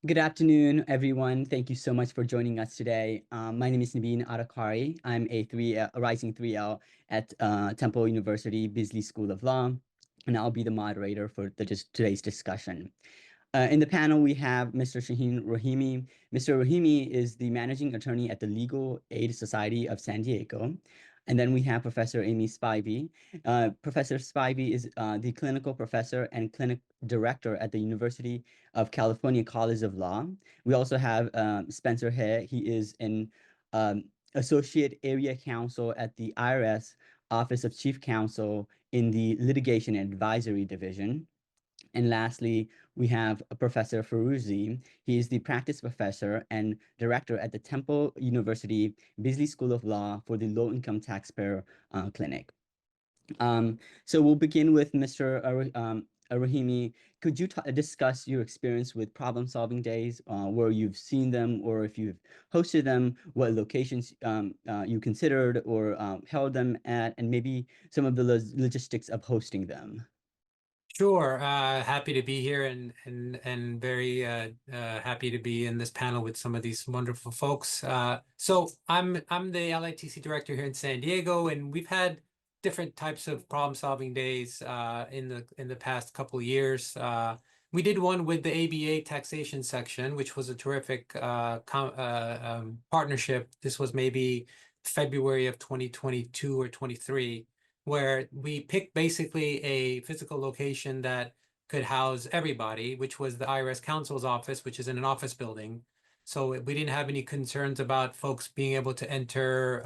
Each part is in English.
Good afternoon, everyone. Thank you so much for joining us today. My name is Nabin Adhikari. I'm a rising 3L at Temple University Beasley School of Law, and I'll be the moderator for today's discussion. In the panel, we have Mr. Shahin Rahimi. Mr. Rahimi is the managing attorney at the Legal Aid Society of San Diego. And then we have Professor Amy Spivey. Professor Spivey is the clinical professor and clinic director at the University of California College of Law. We also have Spencer Hitt. He is an associate area counsel at the IRS Office of Chief Counsel in the Litigation and Advisory Division. And lastly, we have Professor Firouzi. He is the practice professor and director at the Temple University Beasley School of Law for the Low-Income Taxpayer Clinic. So we'll begin with Mr. Rahimi. Could you discuss your experience with problem-solving days, where you've seen them, or if you've hosted them, what locations you considered or held them at, and maybe some of the logistics of hosting them? Sure. Happy to be here and very happy to be in this panel with some of these wonderful folks. So I'm the LITC director here in San Diego, and we've had different types of problem-solving days in the past couple of years. We did one with the ABA taxation section, which was a terrific partnership. This was maybe February of 2022 or 23. Where we picked basically a physical location that could house everybody, which was the IRS counsel's office, which is in an office building. So we didn't have any concerns about folks being able to enter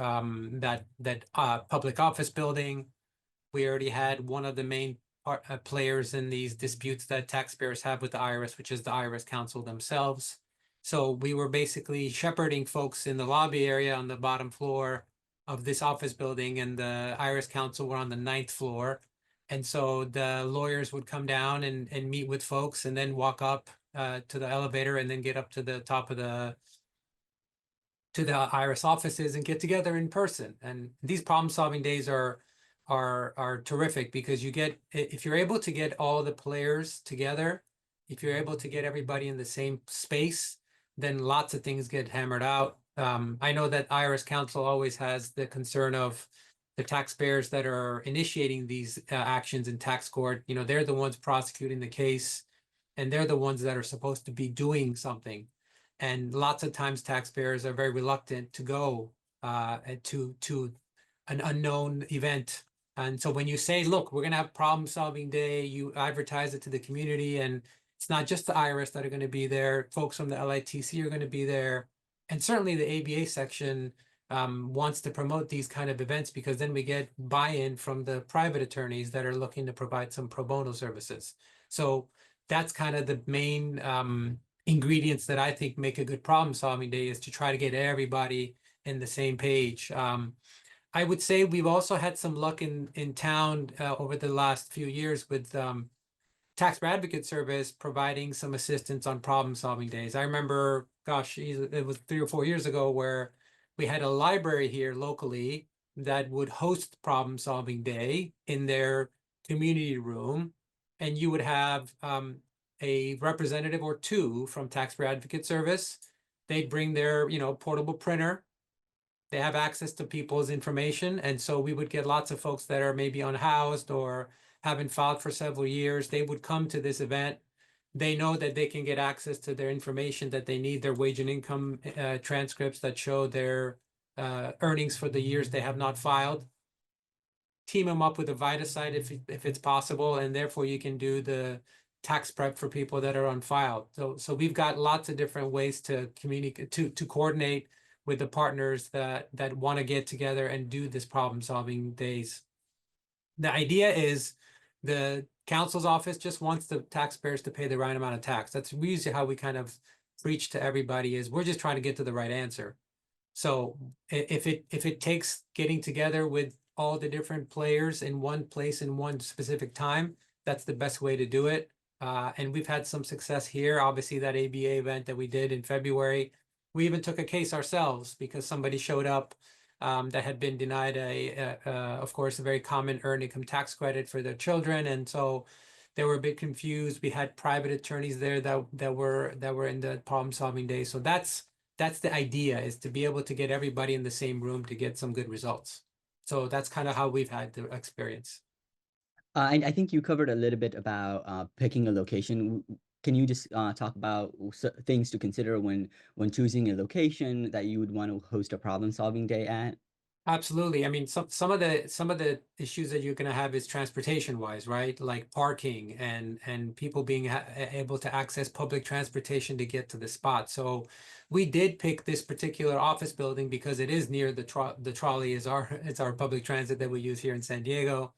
that public office building. We already had one of the main players in these disputes that taxpayers have with the IRS, which is the IRS counsel themselves. So we were basically shepherding folks in the lobby area on the bottom floor of this office building, and the IRS counsel were on the 9th floor. And so the lawyers would come down and meet with folks and then walk up to the elevator and then get up to the top of the IRS offices and get together in person. And these problem-solving days are terrific because if you're able to get all the players together, if you're able to get everybody in the same space, then lots of things get hammered out. I know that IRS counsel always has the concern of the taxpayers that are initiating these actions in tax court. You know, they're the ones prosecuting the case, and they're the ones that are supposed to be doing something. And lots of times taxpayers are very reluctant to go to an unknown event. And so when you say, look, we're going to have problem-solving day, you advertise it to the community, and it's not just the IRS that are going to be there. Folks from the LITC are going to be there. And certainly the ABA section wants to promote these kind of events because then we get buy-in from the private attorneys that are looking to provide some pro bono services. So that's kind of the main ingredients that I think make a good problem-solving day, is to try to get everybody in the same page. I would say we've also had some luck in town over the last few years with Taxpayer Advocate Service providing some assistance on problem-solving days. I remember, gosh, it was 3 or 4 years ago where we had a library here locally that would host problem-solving day in their community room, and you would have a representative or two from Taxpayer Advocate Service. They'd bring their, portable printer. They have access to people's information, and so we would get lots of folks that are maybe unhoused or haven't filed for several years. They would come to this event. They know that they can get access to their information that they need, their wage and income transcripts that show their earnings for the years they have not filed. Team them up with a VitaSite if it's possible, and therefore you can do the tax prep for people that are unfiled. So we've got lots of different ways to communicate, to coordinate with the partners that want to get together and do this problem-solving days. The idea is the counsel's office just wants the taxpayers to pay the right amount of tax. That's usually how we kind of preach to everybody, is we're just trying to get to the right answer. So if it takes getting together with all the different players in one place in one specific time, that's the best way to do it. And we've had some success here. Obviously, that ABA event that we did in February, we even took a case ourselves because somebody showed up that had been denied of course, a very common earned income tax credit for their children. And so they were a bit confused. We had private attorneys there that were in the problem-solving day. So that's the idea, is to be able to get everybody in the same room to get some good results. So that's kind of how we've had the experience. And I think you covered a little bit about picking a location. Can you just talk about things to consider when choosing a location that you would want to host a problem-solving day at? Absolutely. I mean, some of the issues that you're going to have is transportation wise, right? Like parking and people being able to access public transportation to get to the spot. So we did pick this particular office building because it is near the trolley is it's our public transit that we use here in San Diego.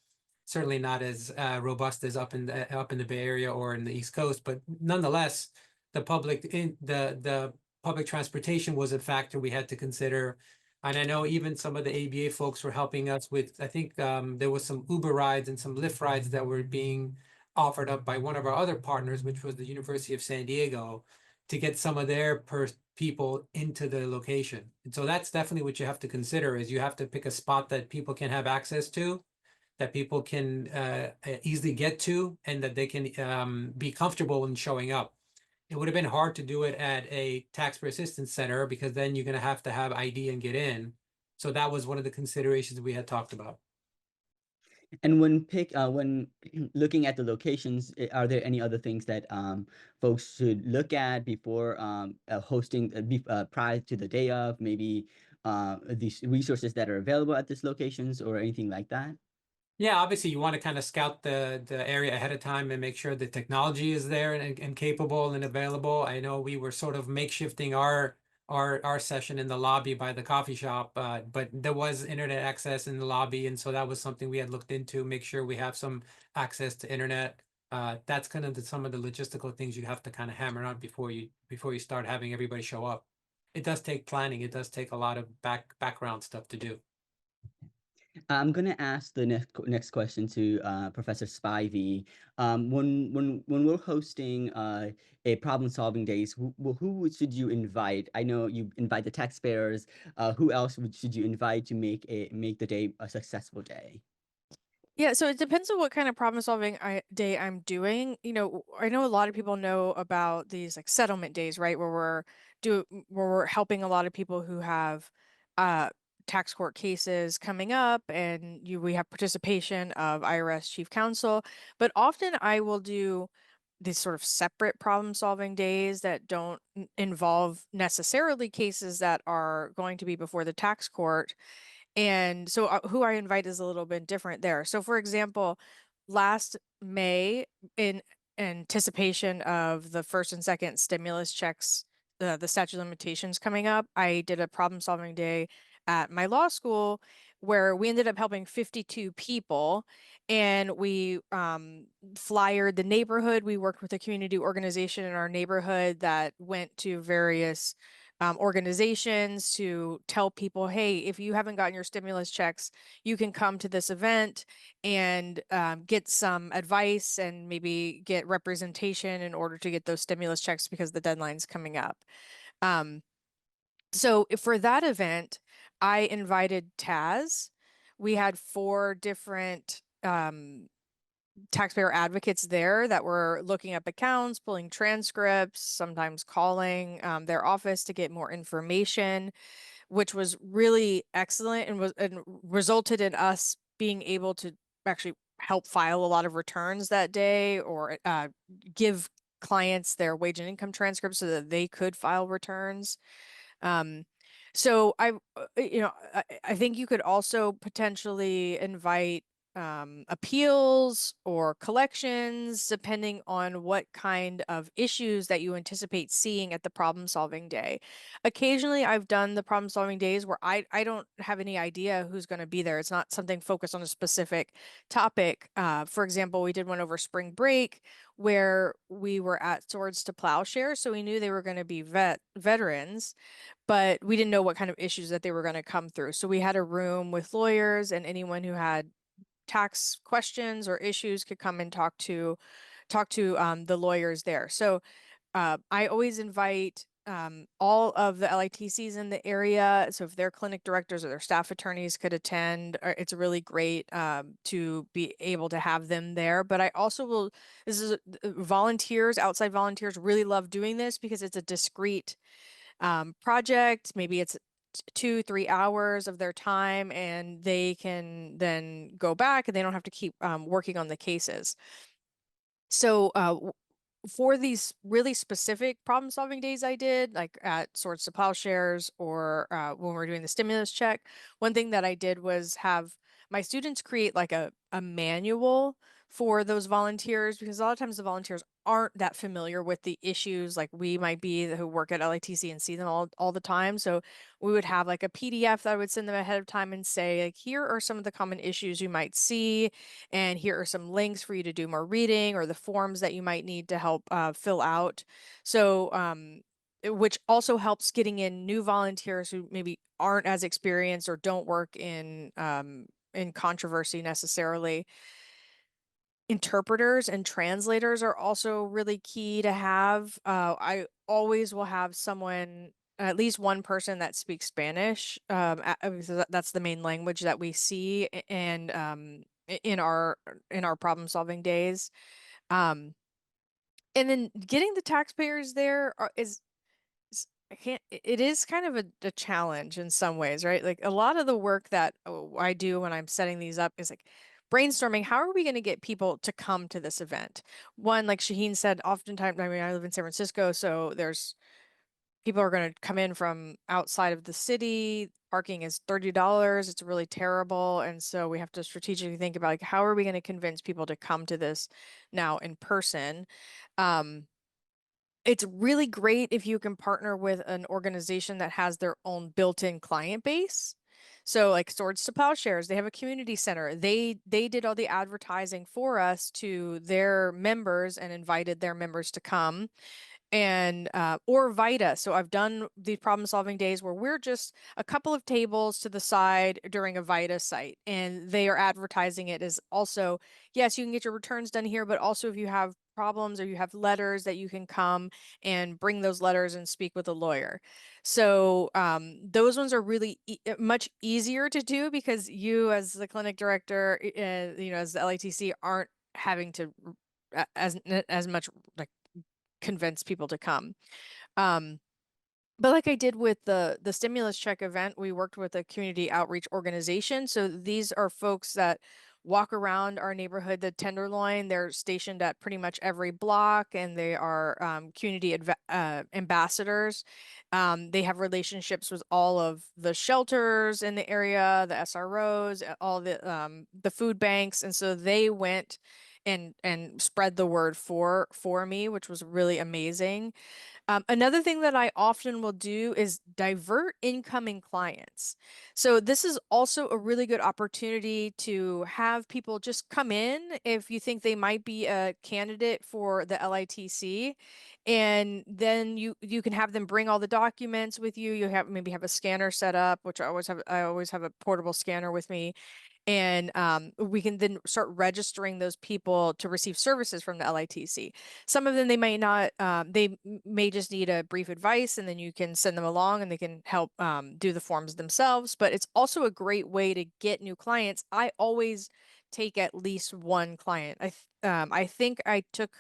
Certainly not as robust as up in the Bay Area or in the East Coast, but nonetheless, the public transportation was a factor we had to consider. And I know even some of the ABA folks were helping us with, I think there was some Uber rides and some Lyft rides that were being offered up by one of our other partners, which was the University of San Diego, to get some of their people into the location. And so that's definitely what you have to consider, is you have to pick a spot that people can have access to, that people can easily get to, and that they can be comfortable in showing up. It would have been hard to do it at a taxpayer assistance center because then you're going to have ID and get in. So that was one of the considerations we had talked about. And when looking at the locations, are there any other things that folks should look at before hosting prior to the day of, maybe these resources that are available at these locations or anything like that? Yeah, obviously you want to kind of scout the area ahead of time and make sure the technology is there and capable and available. I know we were sort of makeshifting our session in the lobby by the coffee shop, but there was internet access in the lobby, and so that was something we had looked into. Make sure we have some access to internet. That's kind of some of the logistical things you have to kind of hammer out before you start having everybody show up. It does take planning. It does take a lot of background stuff to do. I'm going to ask the next question to Professor Spivey. When we're hosting a problem-solving days, who should you invite? I know you invite the taxpayers. Who else should you invite to make the day a successful day? Yeah, so it depends on what kind of problem solving day I'm doing. I know a lot of people know about these like settlement days, right? Where we're helping a lot of people who have uh tax court cases coming up, and we have participation of IRS chief counsel. But often I will do these sort of separate problem solving days that don't involve necessarily cases that are going to be before the tax court. And so who I invite is a little bit different there. So for example, last May, in anticipation of the first and second stimulus checks, the statute of limitations coming up, I did a problem solving day at my law school where we ended up helping 52 people, and we flyered the neighborhood. We worked with a community organization in our neighborhood that went to various organizations to tell people, hey, if you haven't gotten your stimulus checks, you can come to this event and get some advice and maybe get representation in order to get those stimulus checks because the deadline's coming up. So for that event, I invited Taz. We had 4 different taxpayer advocates there that were looking up accounts, pulling transcripts, sometimes calling their office to get more information, which was really excellent and resulted in us being able to actually help file a lot of returns that day, or give clients their wage and income transcripts so that they could file returns. So I think you could also potentially invite appeals or collections, depending on what kind of issues that you anticipate seeing at the problem solving day. Occasionally, I've done the problem solving days where I don't have any idea who's going to be there. It's not something focused on a specific topic. For example, we did one over spring break where we were at Swords to Plowshare, so we knew they were going to be veterans, but we didn't know what kind of issues that they were going to come through. So we had a room with lawyers, and anyone who had tax questions or issues could come and talk to the lawyers there. So I always invite all of the LITCs in the area. So if their clinic directors or their staff attorneys could attend, it's really great to be able to have them there. But I also will, this is volunteers, outside volunteers really love doing this because it's a discrete project. Maybe it's 2-3 hours of their time, and they can then go back and they don't have to keep working on the cases. So for these really specific problem solving days I did, like at Swords to Plowshares or when we're doing the stimulus check, one thing that I did was have my students create like a manual for those volunteers, because a lot of times the volunteers aren't that familiar with the issues like we might be who work at LITC and see them all the time. So we would have like a PDF that I would send them ahead of time and say, like, here are some of the common issues you might see, and here are some links for you to do more reading or the forms that you might need to help fill out. So which also helps getting in new volunteers who maybe aren't as experienced or don't work in controversy necessarily. Interpreters and translators are also really key to have. I always will have someone, at least one person that speaks Spanish. Because that's the main language that we see and in our problem solving days. And then getting the taxpayers there is it is kind of a challenge in some ways, right? Like a lot of the work that I do when I'm setting these up is like brainstorming, how are we going to get people to come to this event? One, like Shahin said, oftentimes, I mean, I live in San Francisco, so there's people are going to come in from outside of the city. Parking is $30. It's really terrible. And so we have to strategically think about like, how are we going to convince people to come to this now in person? It's really great if you can partner with an organization that has their own built-in client base. So like Swords to Plowshares, they have a community center. They did all the advertising for us to their members and invited their members to come. And or Vita. So I've done these problem solving days where we're just a couple of tables to the side during a Vita site, and they are advertising it as also, yes, you can get your returns done here, but also if you have problems or you have letters that you can come and bring those letters and speak with a lawyer. So those ones are really much easier to do because you as the clinic director, you know, as the LATC aren't having to as much like convince people to come. But like I did with the stimulus check event, we worked with a community outreach organization. So these are folks that walk around our neighborhood, the Tenderloin. They're stationed at pretty much every block, and they are community ambassadors. They have relationships with all of the shelters in the area, the SROs, all the food banks, and so they went and spread the word for me, which was really amazing. Another thing that I often will do is divert incoming clients. So this is also a really good opportunity to have people just come in if you think they might be a candidate for the LITC, and then you can have them bring all the documents with you. You maybe have a scanner set up, which I always have a portable scanner with me, and we can then start registering those people to receive services from the LITC. Some of them, they might not, they may just need a brief advice, and then you can send them along and they can help do the forms themselves. But it's also a great way to get new clients. I always take at least one client. I think I took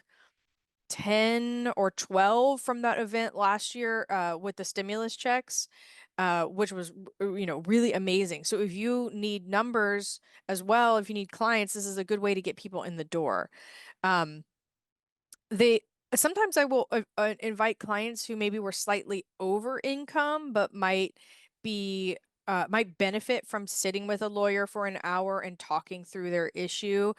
10 or 12 from that event last year with the stimulus checks, which was, you know, really amazing. So if you need numbers as well, if you need clients, this is a good way to get people in the door. They sometimes I will invite clients who maybe were slightly over income, but might benefit from sitting with a lawyer for an hour and talking through their issue.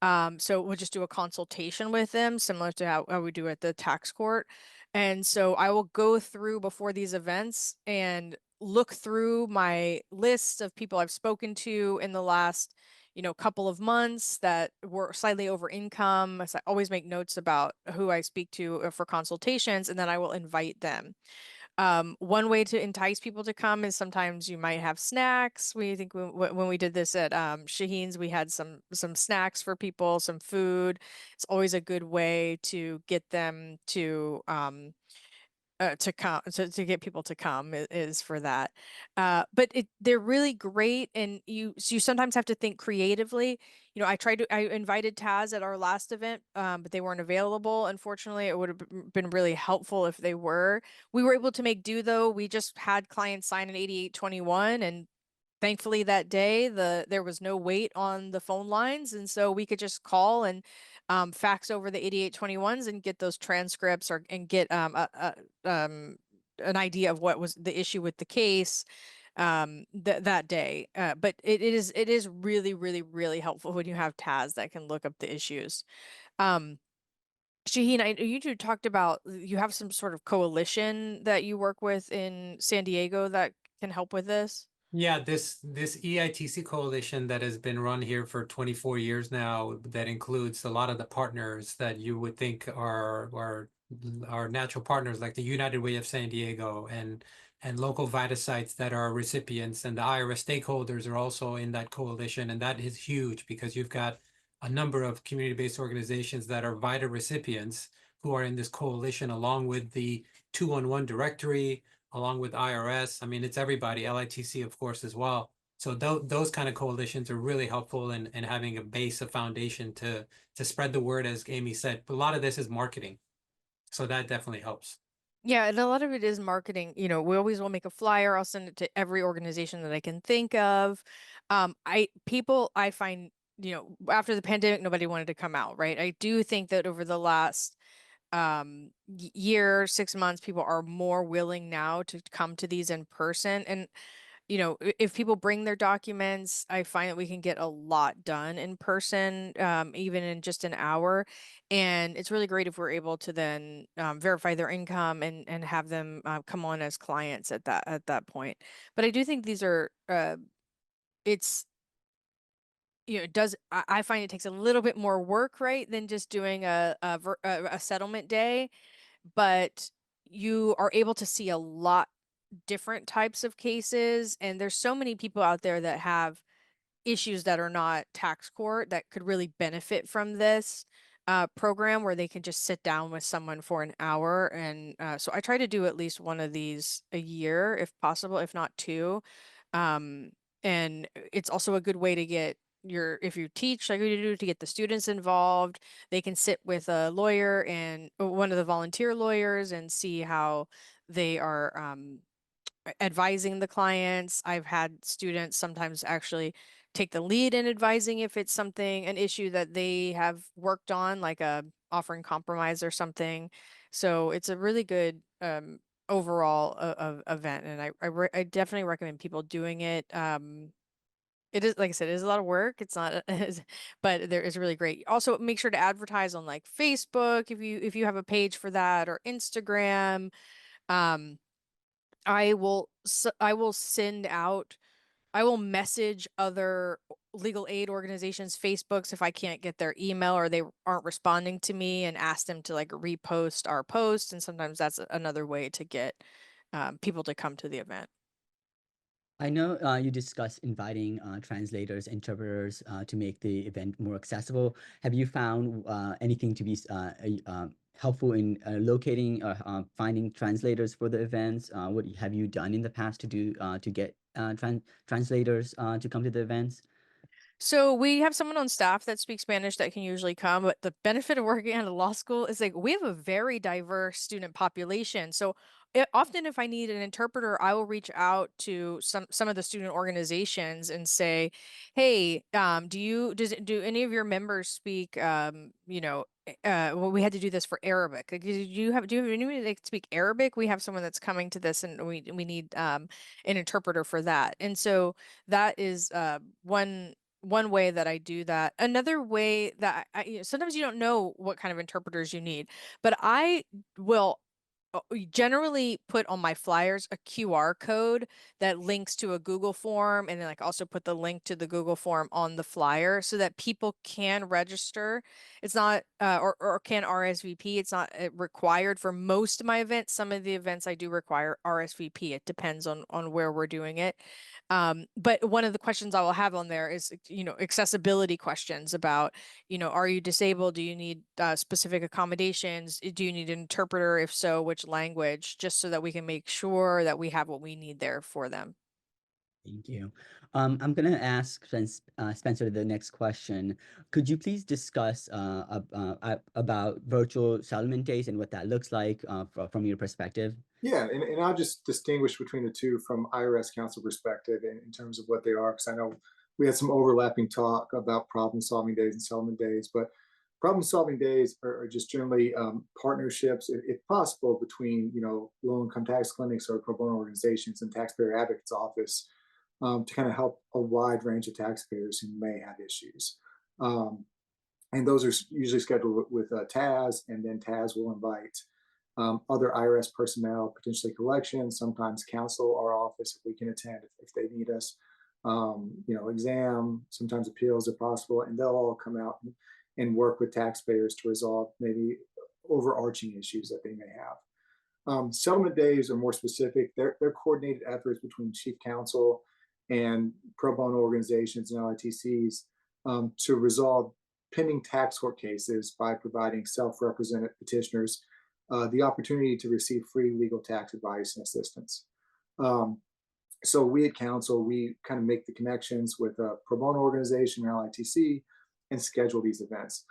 So we'll just do a consultation with them, similar to how we do at the tax court. And so I will go through before these events and look through my list of people I've spoken to in the last, you know, couple of months that were slightly over income. So I always make notes about who I speak to for consultations, and then I will invite them. One way to entice people to come is sometimes you might have snacks. We think when we did this at Shahin's, we had some snacks for people, some food. It's always a good way to get them to to come to get people to come is for that. But they're really great, and you sometimes have to think creatively. You know, I invited Taz at our last event, but they weren't available. Unfortunately, it would have been really helpful if they were. We were able to make do though. We just had clients sign an 8821, and thankfully that day there was no wait on the phone lines, and so we could just call and fax over the 8821s and get those transcripts and get an idea of what was the issue with the case that day. But it is really, really, really helpful when you have Taz that can look up the issues. Shahin, you two talked about you have some sort of coalition that you work with in San Diego that can help with this. Yeah, this EITC coalition that has been run here for 24 years now, that includes a lot of the partners that you would think are natural partners, like the United Way of San Diego and local VITA sites that are recipients, and the IRS stakeholders are also in that coalition, and that is huge because you've got a number of community-based organizations that are VITA recipients who are in this coalition, along with the 211 directory, along with IRS. I mean, it's everybody, LITC, of course, as well. So those kind of coalitions are really helpful in having a base, a foundation to spread the word, as Amy said. But a lot of this is marketing. So that definitely helps. Yeah, and a lot of it is marketing. You know, we always will make a flyer. I'll send it to every organization that I can think of. I find, you know, after the pandemic, nobody wanted to come out, right? I do think that over the last year, 6 months, people are more willing now to come to these in person. And you know, if people bring their documents, I find that we can get a lot done in person, even in just an hour. And it's really great if we're able to then verify their income and have them come on as clients at that point. But I do think these are it's you know, I find it takes a little bit more work, right, than just doing a settlement day, but you are able to see a lot different types of cases, and there's so many people out there that have issues that are not tax court that could really benefit from this program where they can just sit down with someone for an hour. And so I try to do at least one of these a year if possible, if not two. And it's also a good way to get if you teach like we do, to get the students involved. They can sit with a lawyer and one of the volunteer lawyers and see how they are advising the clients. I've had students sometimes actually take the lead in advising if it's an issue that they have worked on, like offering compromise or something. So it's a really good overall event, and I definitely recommend people doing it. It is, like I said, it is a lot of work. It's not, but there is really great. Also, make sure to advertise on like Facebook if you have a page for that, or Instagram. I will send out, I will message other legal aid organizations Facebooks if I can't get their email or they aren't responding to me, and ask them to like repost our post. And sometimes that's another way to get people to come to the event. I know you discussed inviting translators, interpreters to make the event more accessible. Have you found anything to be helpful in locating or finding translators for the events? What have you done in the past to do to get translators to come to the events? So we have someone on staff that speaks Spanish that can usually come, but the benefit of working at a law school is like we have a very diverse student population. So often if I need an interpreter, I will reach out to some of the student organizations and say, "Hey, do any of your members speak well, we had to do this for Arabic. Like, do you have anybody that can speak Arabic? We have someone that's coming to this, and we need an interpreter for that." And so that is one way that I do that. Another way that sometimes you don't know what kind of interpreters you need, but I will generally put on my flyers a QR code that links to a Google form, and then like also put the link to the Google form on the flyer so that people can register. It's not or can RSVP. It's not required for most of my events. Some of the events I do require RSVP. It depends on where we're doing it. But one of the questions I will have on there is, accessibility questions about, are you disabled? Do you need specific accommodations? Do you need an interpreter? If so, which much language, just so that we can make sure that we have what we need there for them. Thank you. I'm going to ask Spencer the next question. Could you please discuss about virtual settlement days and what that looks like from your perspective? Yeah, and I'll just distinguish between the two from IRS counsel perspective in terms of what they are, because I know we had some overlapping talk about problem-solving days and settlement days, but problem-solving days are just generally partnerships, if possible, between low-income tax clinics or pro bono organizations and taxpayer advocates office to kind of help a wide range of taxpayers who may have issues. And those are usually scheduled with TAS, and then TAS will invite other IRS personnel, potentially collections, sometimes counsel, our office, if we can attend, if they need us, exam, sometimes appeals if possible, and they'll all come out and work with taxpayers to resolve maybe overarching issues that they may have. Settlement days are more specific. They're coordinated efforts between chief counsel and pro bono organizations and LITCs to resolve pending tax court cases by providing self-represented petitioners the opportunity to receive free legal tax advice and assistance. So we at Counsel, we kind of make the connections with a pro bono organization or LITC and schedule these events.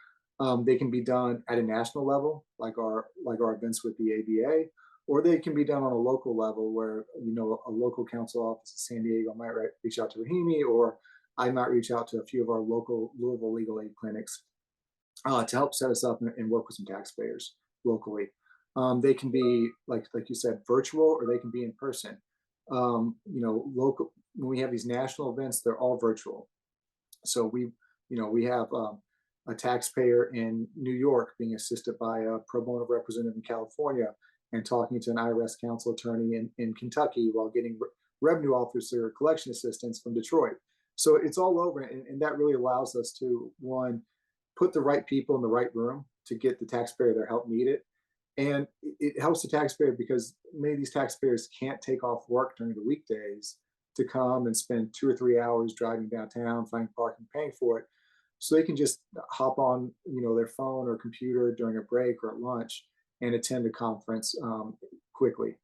They can be done at a national level, like our events with the ABA, or they can be done on a local level where, a local counsel office in San Diego might reach out to Rahimi, or I might reach out to a few of our local Louisville legal aid clinics to help set us up and work with some taxpayers locally. They can be, like you said, virtual, or they can be in person. Local, when we have these national events, they're all virtual. So we have a taxpayer in New York being assisted by a pro bono representative in California and talking to an IRS counsel attorney in Kentucky while getting revenue officer collection assistance from Detroit. So it's all over, and that really allows us to, one, put the right people in the right room to get the taxpayer their help needed. And it helps the taxpayer because many of these taxpayers can't take off work during the weekdays to come and spend 2 or 3 hours driving downtown, finding parking, paying for it. So they can just hop on, their phone or computer during a break or at lunch and attend a conference quickly.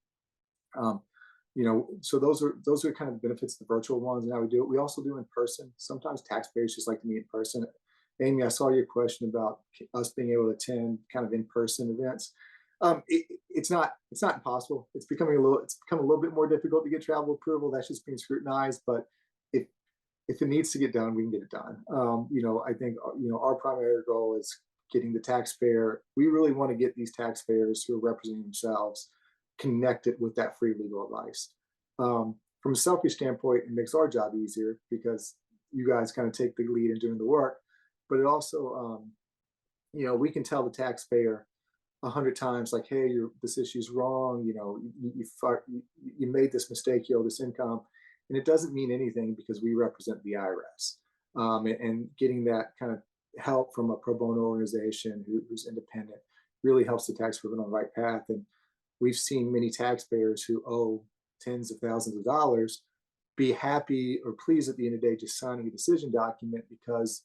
So those are kind of benefits of the virtual ones and how we do it. We also do in person. Sometimes taxpayers just like to meet in person. Amy, I saw your question about us being able to attend kind of in-person events. It's not impossible. It's become a little bit more difficult to get travel approval. That's just being scrutinized. But if it needs to get done, we can get it done. I think our primary goal is getting the taxpayer. We really want to get these taxpayers who are representing themselves connected with that free legal advice. From a selfish standpoint, it makes our job easier because you guys kind of take the lead in doing the work. But it also, we can tell the taxpayer 100 times, like, hey, this issue's wrong. You made this mistake, you owe this income, and it doesn't mean anything because we represent the IRS. And getting that kind of help from a pro bono organization who's independent really helps the taxpayer on the right path. And we've seen many taxpayers who owe tens of thousands of dollars be happy or pleased at the end of the day just signing a decision document because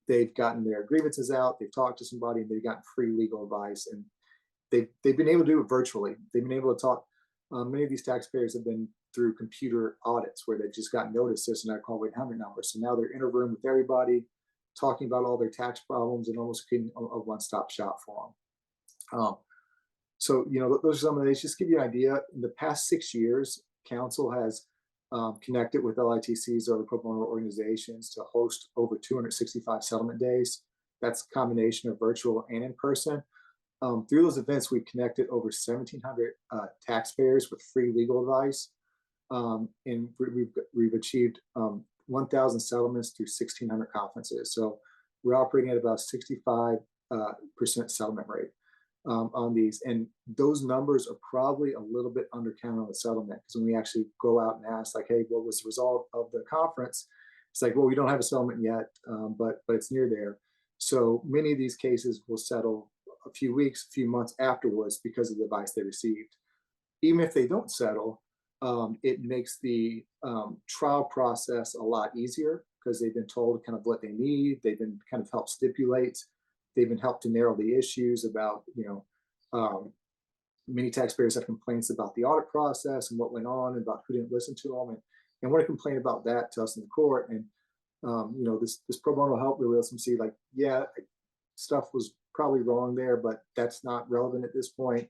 they've gotten their grievances out, they've talked to somebody, and they've gotten free legal advice. And they've been able to do it virtually. They've been able to talk. Many of these taxpayers have been through computer audits where they've just gotten notices and I call 800 numbers. So now they're in a room with everybody, talking about all their tax problems and almost creating a one-stop shop for them. So, those are some of these. Just give you an idea. In the past 6 years, Counsel has connected with LITCs or pro bono organizations to host over 265 settlement days. That's a combination of virtual and in person. Through those events, we've connected over 1,700 taxpayers with free legal advice, and we've achieved 1,000 settlements through 1,600 conferences. So we're operating at about 65% settlement rate on these, and those numbers are probably a little bit undercounted on the settlement because when we actually go out and ask, like, hey, what was the result of the conference? It's like, well, we don't have a settlement yet, but it's near there. So many of these cases will settle a few weeks, a few months afterwards because of the advice they received. Even if they don't settle, it makes the trial process a lot easier because they've been told kind of what they need. They've been kind of helped stipulate. They've been helped to narrow the issues about, Many taxpayers have complaints about the audit process and what went on, and about who didn't listen to them, and want to complain about that to us in the court. And this pro bono help really lets them see, like, yeah, stuff was probably wrong there, but that's not relevant at this point.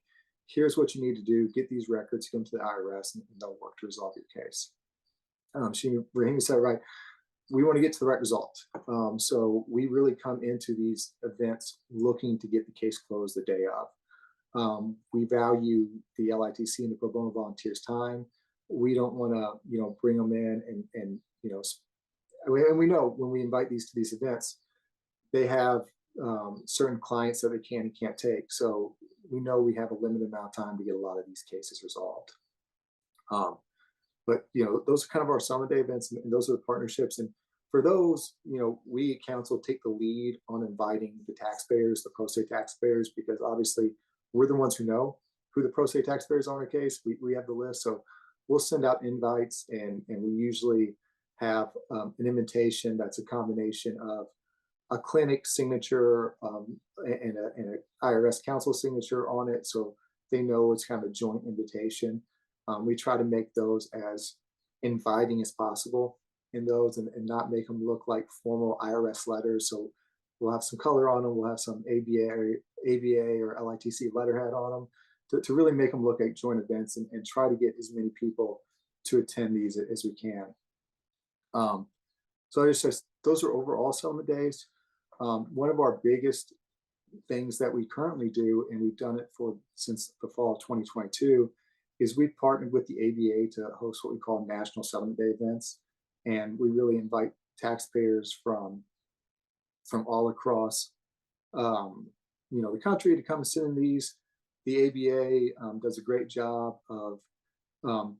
Here's what you need to do: get these records, come to the IRS, and they'll work to resolve your case. Rahimi said, right, we want to get to the right result. So we really come into these events looking to get the case closed the day of. We value the LITC and the pro bono volunteers' time. We don't want to, bring them in and we know when we invite these to these events, they have certain clients that they can and can't take. So we know we have a limited amount of time to get a lot of these cases resolved. But those are kind of our summer day events, and those are the partnerships. And for those, we at Counsel take the lead on inviting the taxpayers, the pro se taxpayers, because obviously we're the ones who know who the pro se taxpayers are in a case. We have the list, so we'll send out invites, and we usually have an invitation that's a combination of a clinic signature and an IRS counsel signature on it, so they know it's kind of a joint invitation. We try to make those as inviting as possible in those, and not make them look like formal IRS letters. So we'll have some color on them. We'll have some ABA or LITC letterhead on them to really make them look like joint events, and try to get as many people to attend these as we can. So those are overall settlement days. One of our biggest things that we currently do, and we've done it since the fall of 2022, is we've partnered with the ABA to host what we call National Settlement Day events. And we really invite taxpayers from all across the country to come and sit in these. The ABA does a great job of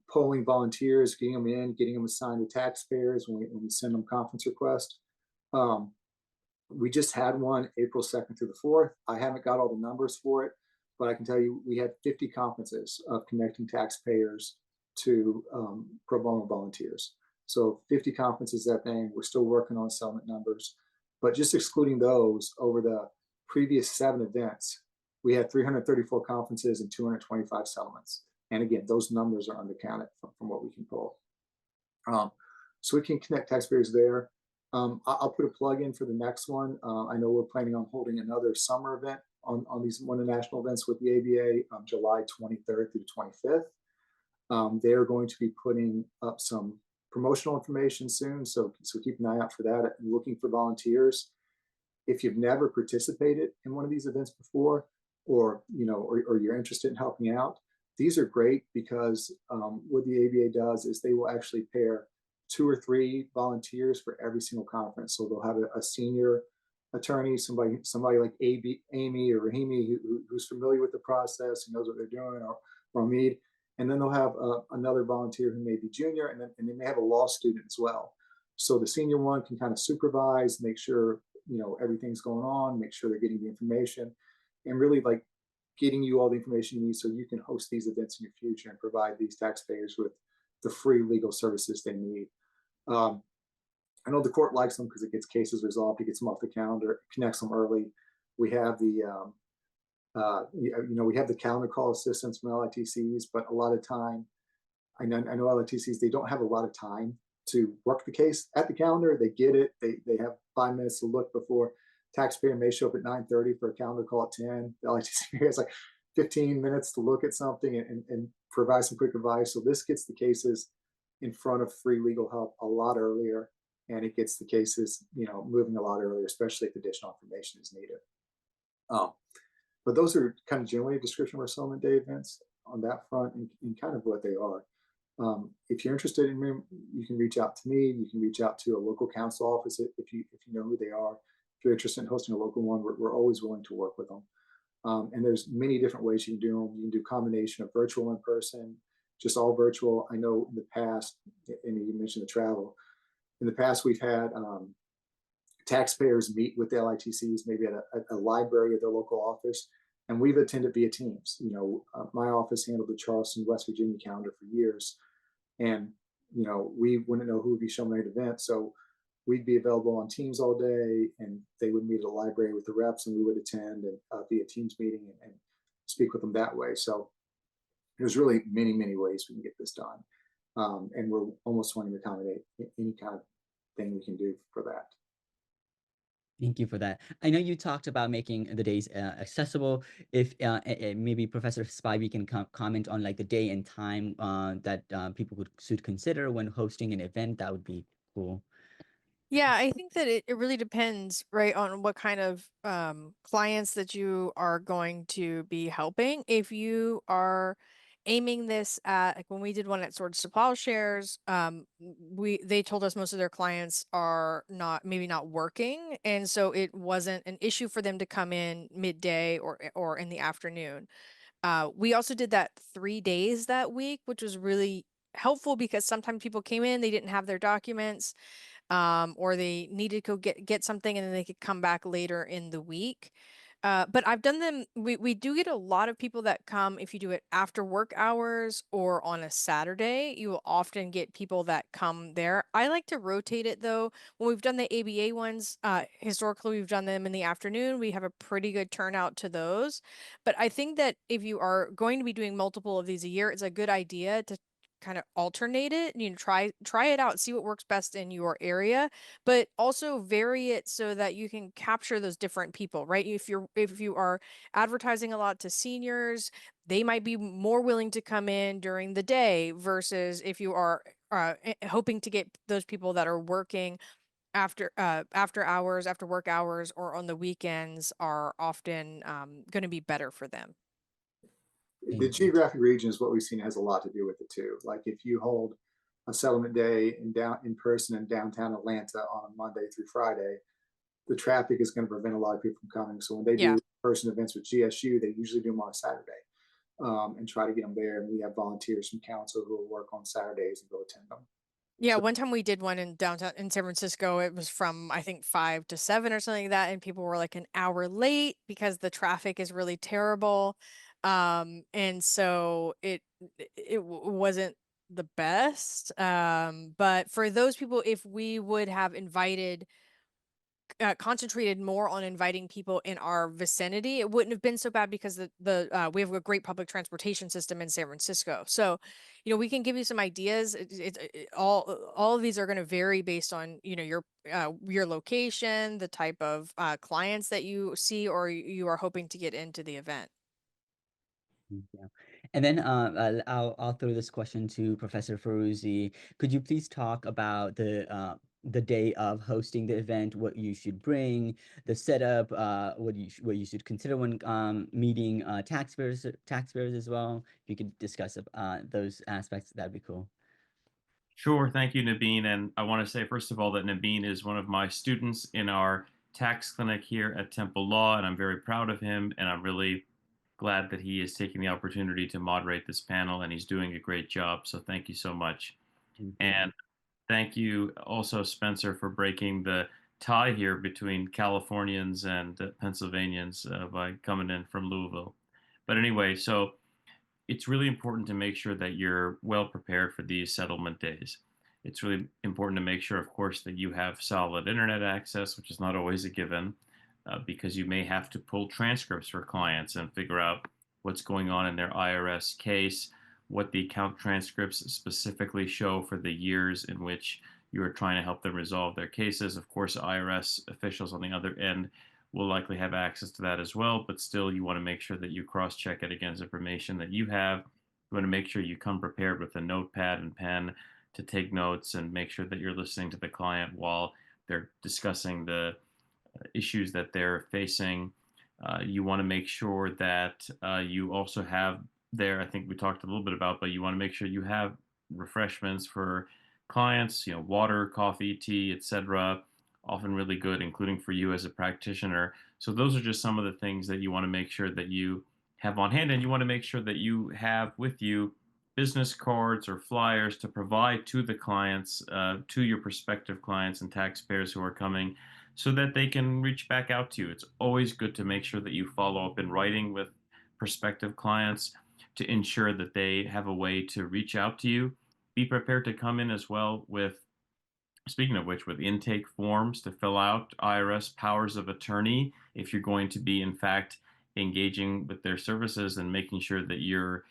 polling volunteers, getting them in, getting them assigned to taxpayers when we send them conference requests. We just had one April 2nd through the 4th. I haven't got all the numbers for it, but I can tell you we had 50 conferences of connecting taxpayers to pro bono volunteers. So 50 conferences that thing. We're still working on settlement numbers, but just excluding those, over the previous 7 events, we had 334 conferences and 225 settlements. And again, those numbers are undercounted from what we can pull. So we can connect taxpayers there. I'll put a plug in for the next one. I know we're planning on holding another summer event on these one of the national events with the ABA, July 23rd through the 25th. They are going to be putting up some promotional information soon, so keep an eye out for that. I'm looking for volunteers. If you've never participated in one of these events before, or you're interested in helping out, these are great, because what the ABA does is they will actually pair 2 or 3 volunteers for every single conference. So they'll have a senior attorney, somebody like Amy or Rahimi, who's familiar with the process and knows what they're doing, or Omeed. And then they'll have another volunteer who may be junior, and they may have a law student as well. So the senior one can kind of supervise, make sure everything's going on, make sure they're getting the information, and really like getting you all the information you need so you can host these events in your future and provide these taxpayers with the free legal services they need. I know the court likes them because it gets cases resolved, it gets them off the calendar, it connects them early. We have the we have the calendar call assistance from LITCs, but a lot of time, I know LITCs, they don't have a lot of time to work the case at the calendar. They get it, they have 5 minutes to look before. Taxpayer may show up at 9:30 for a calendar call at 10. The LITC has like 15 minutes to look at something and provide some quick advice. So this gets the cases in front of free legal help a lot earlier, and it gets the cases moving a lot earlier, especially if additional information is needed. But those are kind of generally a description of our settlement day events on that front, and kind of what they are. If you're interested in them, you can reach out to me. You can reach out to a local counsel office if you know who they are. If you're interested in hosting a local one, we're always willing to work with them. And there's many different ways you can do them. You can do a combination of virtual and in-person, just all virtual. I know in the past, and you mentioned the travel, in the past we've had taxpayers meet with the LITCs, maybe at a library at their local office, and we've attended via Teams. My office handled the Charleston, West Virginia calendar for years, and we wouldn't know who would be showing at an event, so we'd be available on Teams all day, and they would meet at a library with the reps, and we would attend and via Teams meeting and speak with them that way. So There's really many, many ways we can get this done. And we're almost wanting to accommodate any kind of thing we can do for that. Thank you for that. I know you talked about making the days accessible. If maybe Professor Spivey can comment on like the day and time that people should consider when hosting an event, that would be cool. Yeah, I think that it really depends, right, on what kind of clients that you are going to be helping. If you are aiming this at, like when we did one at Swords to Plowshares, they told us most of their clients are maybe not working, and so it wasn't an issue for them to come in midday or in the afternoon. We also did that 3 days that week, which was really helpful because sometimes people came in, they didn't have their documents, or they needed to go get something and then they could come back later in the week. But I've done them. We do get a lot of people that come if you do it after work hours or on a Saturday. You will often get people that come there. I like to rotate it though. When we've done the ABA ones, historically we've done them in the afternoon. We have a pretty good turnout to those. But I think that if you are going to be doing multiple of these a year, it's a good idea to kind of alternate it. Try it out, see what works best in your area, but also vary it so that you can capture those different people, right? If you are advertising a lot to seniors, they might be more willing to come in during the day versus if you are hoping to get those people that are working after hours, after work hours, or on the weekends are often going to be better for them. The geographic region is what we've seen has a lot to do with it too. Like if you hold a settlement day in person in downtown Atlanta on a Monday through Friday, the traffic is going to prevent a lot of people from coming. So when they Yeah. do person events with GSU, they usually do them on a Saturday, and try to get them there. And we have volunteers from council who will work on Saturdays and go attend them. Yeah, So- one time we did one in downtown in San Francisco. It was from I think 5 to 7 or something like that, and people were like an hour late because the traffic is really terrible. And so wasn't the best. But for those people, if we would have concentrated more on inviting people in our vicinity, it wouldn't have been so bad because we have a great public transportation system in San Francisco. So, we can give you some ideas. All of these are going to vary based on your location, the type of clients that you see or you are hoping to get into the event. Yeah. And then I'll throw this question to Professor Firouzi. Could you please talk about the day of hosting the event, what you should bring, the setup, what you should consider when meeting taxpayers as well? If you could discuss those aspects, that'd be cool. Sure. Thank you, Nabin. And I want to say, first of all, that Nabin is one of my students in our tax clinic here at Temple Law, and I'm very proud of him. And I'm really glad that he is taking the opportunity to moderate this panel, and he's doing a great job. So thank you so much. And thank you also, Spencer, for breaking the tie here between Californians and Pennsylvanians by coming in from Louisville. But anyway, so it's really important to make sure that you're well prepared for these settlement days. It's really important to make sure, of course, that you have solid internet access, which is not always a given, because you may have to pull transcripts for clients and figure out what's going on in their IRS case, what the account transcripts specifically show for the years in which you are trying to help them resolve their cases. Of course, IRS officials on the other end will likely have access to that as well, but still you want to make sure that you cross-check it against information that you have. You want to make sure you come prepared with a notepad and pen to take notes and make sure that you're listening to the client while they're discussing the issues that they're facing. You want to make sure that you also have there, I think we talked a little bit about, but you want to make sure you have refreshments for clients, water, coffee, tea, etc., often really good, including for you as a practitioner. So those are just some of the things that you want to make sure that you have on hand, and you want to make sure that you have with you business cards or flyers to provide to the clients, to your prospective clients and taxpayers who are coming, so that they can reach back out to you. It's always good to make sure that you follow up in writing with prospective clients to ensure that they have a way to reach out to you. Be prepared to come in as well with, speaking of which, with intake forms to fill out, IRS powers of attorney, if you're going to be, in fact, engaging with their services and making sure that you're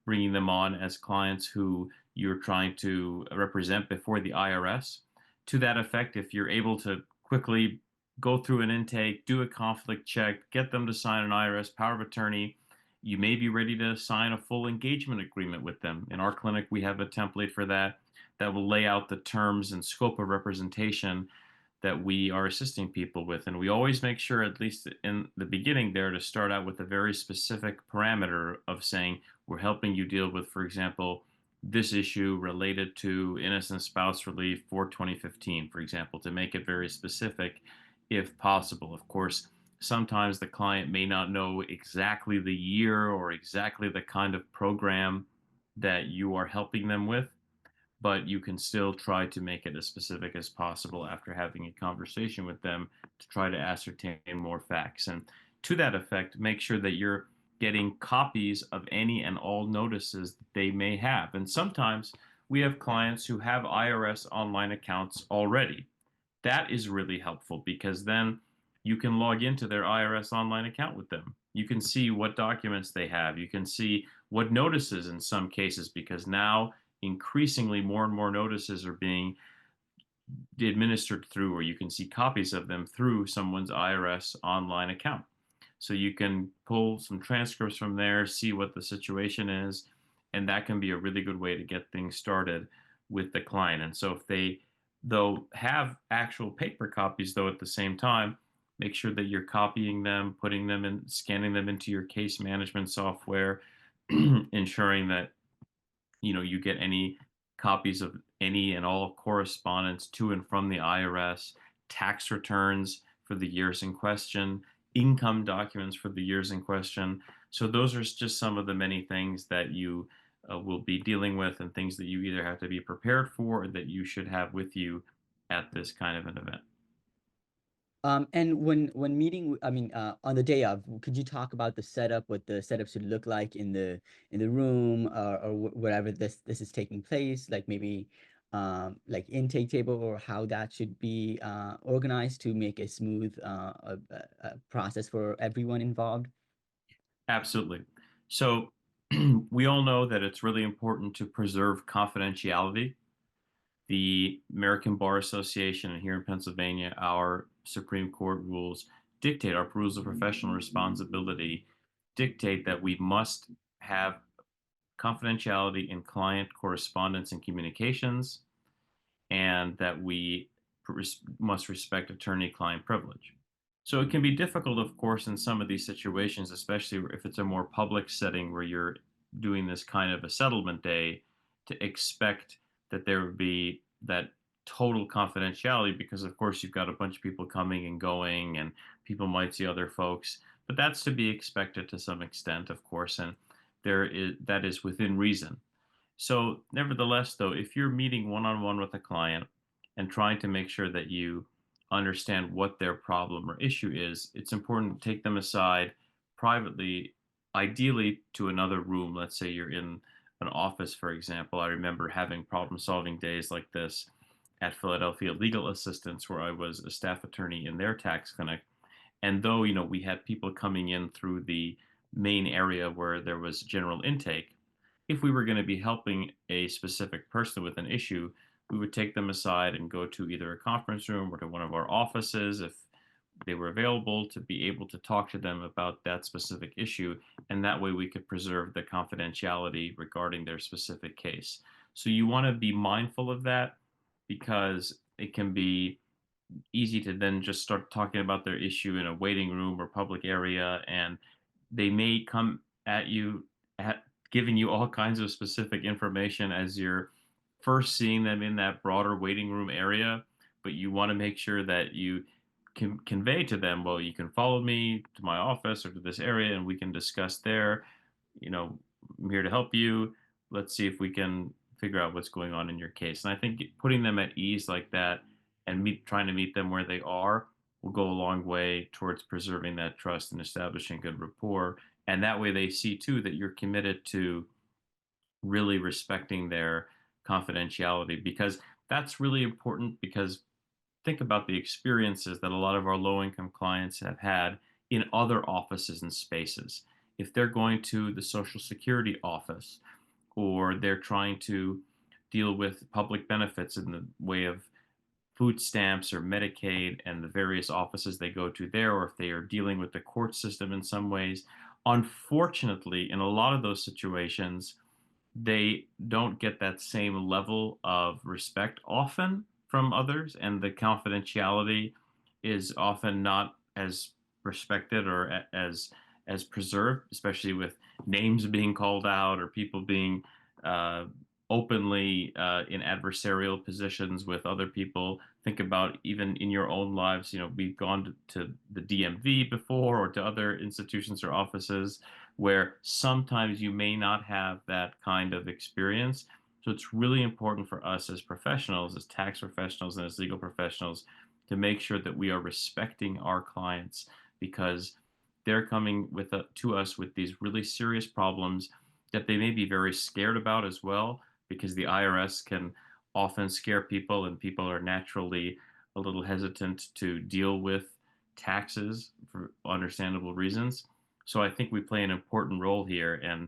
bringing them on as clients who you're trying to represent before the IRS. To that effect, if you're able to quickly go through an intake, do a conflict check, get them to sign an IRS power of attorney, you may be ready to sign a full engagement agreement with them. In our clinic, we have a template for that will lay out the terms and scope of representation that we are assisting people with. And we always make sure, at least in the beginning there, to start out with a very specific parameter of saying, we're helping you deal with, for example, this issue related to innocent spouse relief for 2015, for example, to make it very specific if possible. Of course, sometimes the client may not know exactly the year or exactly the kind of program that you are helping them with, but you can still try to make it as specific as possible after having a conversation with them to try to ascertain more facts. And to that effect, make sure that you're getting copies of any and all notices that they may have. And sometimes we have clients who have IRS online accounts already. That is really helpful because then you can log into their IRS online account with them. You can see what documents they have. You can see what notices in some cases, because now increasingly more and more notices are being administered through, or you can see copies of them through someone's IRS online account. So you can pull some transcripts from there, see what the situation is, and that can be a really good way to get things started with the client. And so if they, though, have actual paper copies, though, at the same time, make sure that you're copying them, putting them in, scanning them into your case management software, ensuring that you get any copies of any and all correspondence to and from the IRS, tax returns for the years in question, income documents for the years in question. So those are just some of the many things that you will be dealing with, and things that you either have to be prepared for or that you should have with you at this kind of an event. And when meeting, on the day of, could you talk about the setup, what the setup should look like in the room, or wherever this is taking place, like maybe like intake table, or how that should be organized to make a smooth process for everyone involved? Absolutely. So we all know that it's really important to preserve confidentiality. The American Bar Association, and here in Pennsylvania, our Supreme Court rules dictate, our rules of professional responsibility dictate that we must have confidentiality in client correspondence and communications, and that we must respect attorney-client privilege. So it can be difficult, of course, in some of these situations, especially if it's a more public setting where you're doing this kind of a settlement day, to expect that there would be that total confidentiality, because of course you've got a bunch of people coming and going, and people might see other folks. But that's to be expected to some extent, of course, and that is within reason. So nevertheless, though, if you're meeting one-on-one with a client and trying to make sure that you understand what their problem or issue is, it's important to take them aside privately, ideally to another room. Let's say you're in an office, for example. I remember having problem-solving days like this at Philadelphia Legal Assistance, where I was a staff attorney in their tax clinic. And though, we had people coming in through the main area where there was general intake, if we were going to be helping a specific person with an issue, we would take them aside and go to either a conference room or to one of our offices if they were available, to be able to talk to them about that specific issue. And that way we could preserve the confidentiality regarding their specific case. So you want to be mindful of that, because it can be easy to then just start talking about their issue in a waiting room or public area, and they may come at you giving you all kinds of specific information as you're first seeing them in that broader waiting room area. But you want to make sure that you can convey to them, well, you can follow me to my office or to this area and we can discuss there. I'm here to help you. Let's see if we can figure out what's going on in your case. And I think putting them at ease like that and trying to meet them where they are will go a long way towards preserving that trust and establishing good rapport. And that way they see too that you're committed to really respecting their confidentiality, because that's really important. Because think about the experiences that a lot of our low income clients have had in other offices and spaces. if they're going to the Social Security office, or they're trying to deal with public benefits in the way of food stamps or Medicaid and the various offices they go to there, or if they are dealing with the court system in some ways. Unfortunately, in a lot of those situations, they don't get that same level of respect often from others, and the confidentiality is often not as respected or as preserved, especially with names being called out or people being uh, openly in adversarial positions with other people. Think about even in your own lives. We've gone to the DMV before, or to other institutions or offices where sometimes you may not have that kind of experience. So it's really important for us as professionals, as tax professionals, and as legal professionals to make sure that we are respecting our clients, because they're coming to us with these really serious problems that they may be very scared about as well, because the IRS can often scare people, and people are naturally a little hesitant to deal with taxes for understandable reasons. So I think we play an important role here, and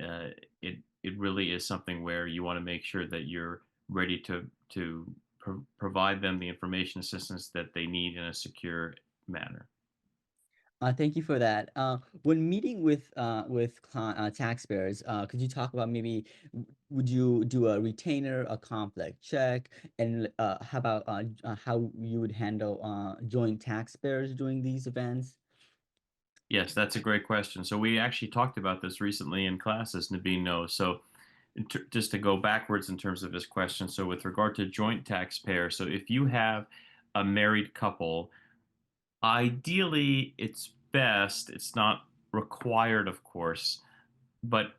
uh, it really is something where you want to make sure that you're ready to provide them the information assistance that they need in a secure manner. Thank you for that. When meeting with taxpayers, could you talk about maybe would you do a retainer, a conflict check, and how about how you would handle joint taxpayers during these events? Yes, that's a great question. So we actually talked about this recently in class, as Nabin knows. So just to go backwards in terms of his question, so with regard to joint taxpayer, so if you have a married couple, ideally it's best, it's not required, of course, but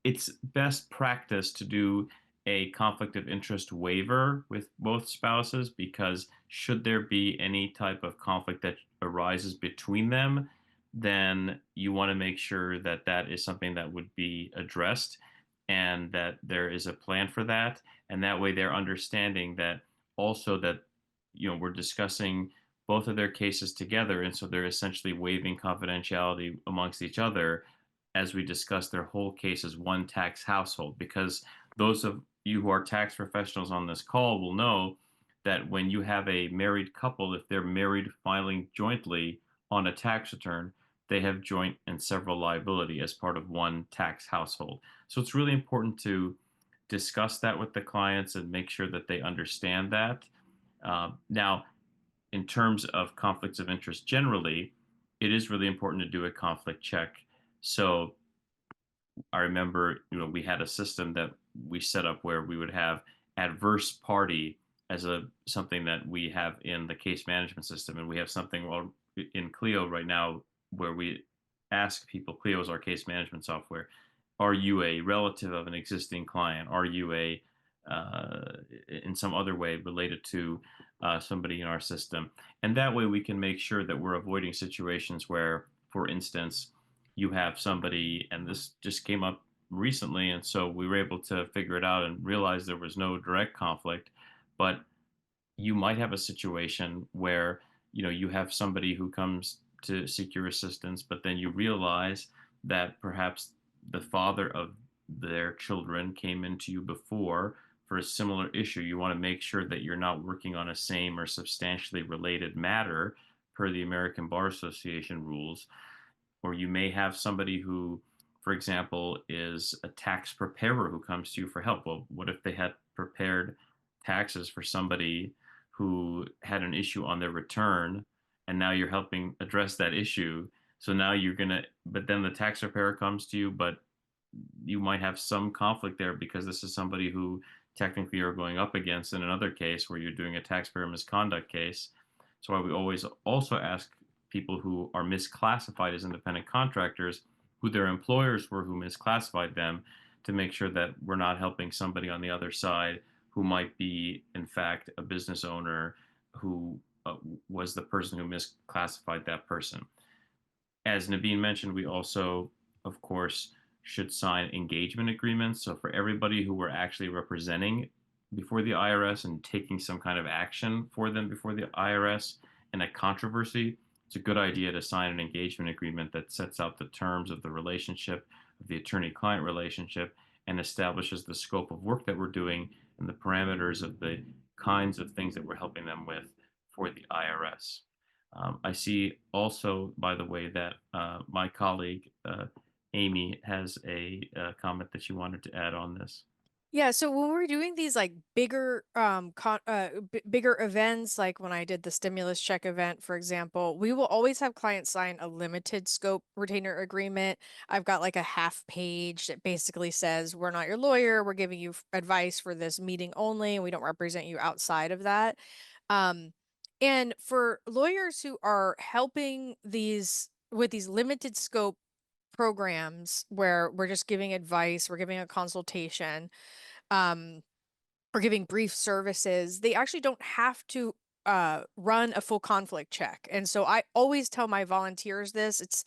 it's best practice to do a conflict of interest waiver with both spouses, because should there be any type of conflict that arises between them, then you want to make sure that that is something that would be addressed, and that there is a plan for that. And that way they're understanding that also that we're discussing both of their cases together, and so they're essentially waiving confidentiality amongst each other as we discuss their whole case as one tax household. Because those of you who are tax professionals on this call will know that when you have a married couple, if they're married filing jointly on a tax return, they have joint and several liability as part of one tax household. So it's really important to discuss that with the clients and make sure that they understand that. Now, in terms of conflicts of interest generally, it is really important to do a conflict check. So I remember, we had a system that we set up where we would have adverse party as something that we have in the case management system, and we have something in Clio right now where we ask people. Clio is our case management software. Are you a relative of an existing client? Are you in some other way related to somebody in our system? And that way we can make sure that we're avoiding situations where, for instance, you have somebody, and this just came up recently, and so we were able to figure it out and realize there was no direct conflict, but you might have a situation where you have somebody who comes to seek your assistance, but then you realize that perhaps the father of their children came into you before for a similar issue. You want to make sure that you're not working on a same or substantially related matter per the American Bar Association rules. Or you may have somebody who, for example, is a tax preparer who comes to you for help. Well, what if they had prepared taxes for somebody who had an issue on their return, and now you're helping address that issue? So now but then the tax preparer comes to you, but you might have some conflict there because this is somebody who technically you're going up against in another case where you're doing a taxpayer misconduct case. So why we always also ask people who are misclassified as independent contractors who their employers were who misclassified them, to make sure that we're not helping somebody on the other side who might be, in fact, a business owner who was the person who misclassified that person. As Nabin mentioned, we also, of course, should sign engagement agreements. So for everybody who we're actually representing before the IRS and taking some kind of action for them before the IRS in a controversy, it's a good idea to sign an engagement agreement that sets out the terms of the relationship, of the attorney-client relationship, and establishes the scope of work that we're doing and the parameters of the kinds of things that we're helping them with for the IRS. I see also, by the way, that my colleague Amy has a comment that she wanted to add on this. Yeah, so when we're doing these like bigger bigger events, like when I did the stimulus check event, for example, we will always have clients sign a limited scope retainer agreement. I've got like a half page that basically says we're not your lawyer, we're giving you advice for this meeting only, and we don't represent you outside of that. Um, and for lawyers who are helping these with these limited scope programs where we're just giving advice, we're giving a consultation, um, or giving brief services, they actually don't have to run a full conflict check. And so I always tell my volunteers this. It's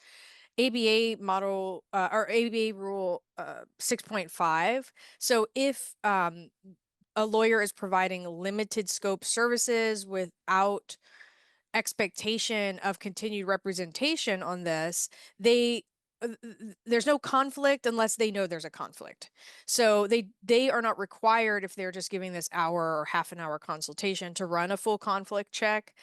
ABA model or ABA rule 6.5. So if a lawyer is providing limited scope services without expectation of continued representation on this, there's no conflict unless they know there's a conflict. So they are not required, if they're just giving this hour or half an hour consultation, to run a full conflict check.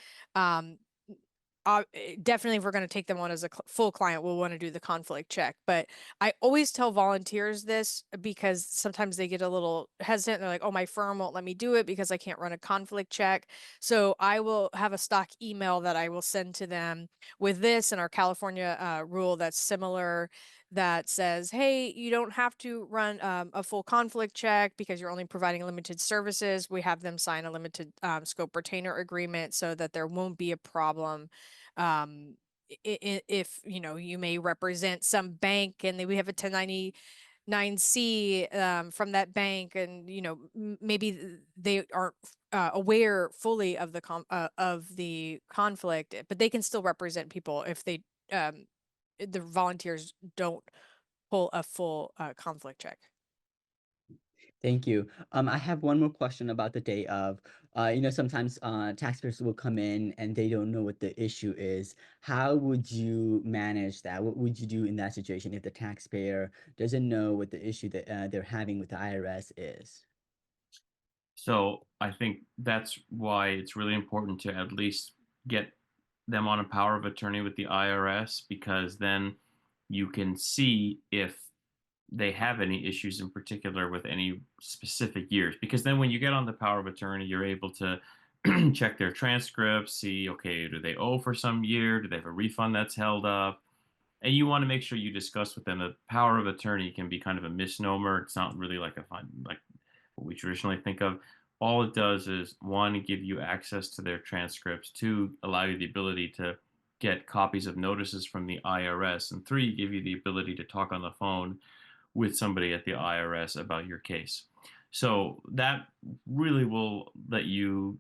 Definitely, if we're going to take them on as a full client, we'll want to do the conflict check. But I always tell volunteers this because sometimes they get a little hesitant. They're like, oh, my firm won't let me do it because I can't run a conflict check. So I will have a stock email that I will send to them with this and our California rule that's similar, that says, hey, you don't have to run a full conflict check because you're only providing limited services. We have them sign a limited scope retainer agreement so that there won't be a problem. If you may represent some bank and we have a 1099-C from that bank, and maybe they aren't aware fully of the conflict, but they can still represent people if they the volunteers don't pull a full conflict check. Thank you. I have one more question about the day of. Sometimes taxpayers will come in and they don't know what the issue is. How would you manage that? What would you do in that situation if the taxpayer doesn't know what the issue that they're having with the IRS is? So I think that's why it's really important to at least get them on a power of attorney with the IRS, because then you can see if they have any issues in particular with any specific years. Because then when you get on the power of attorney, you're able to check their transcripts, see, okay, do they owe for some year? Do they have a refund that's held up? And you want to make sure you discuss with them that power of attorney can be kind of a misnomer. It's not really like like what we traditionally think of. All it does is, one, give you access to their transcripts, two, allow you the ability to get copies of notices from the IRS, and three, give you the ability to talk on the phone with somebody at the IRS about your case. So that really will let you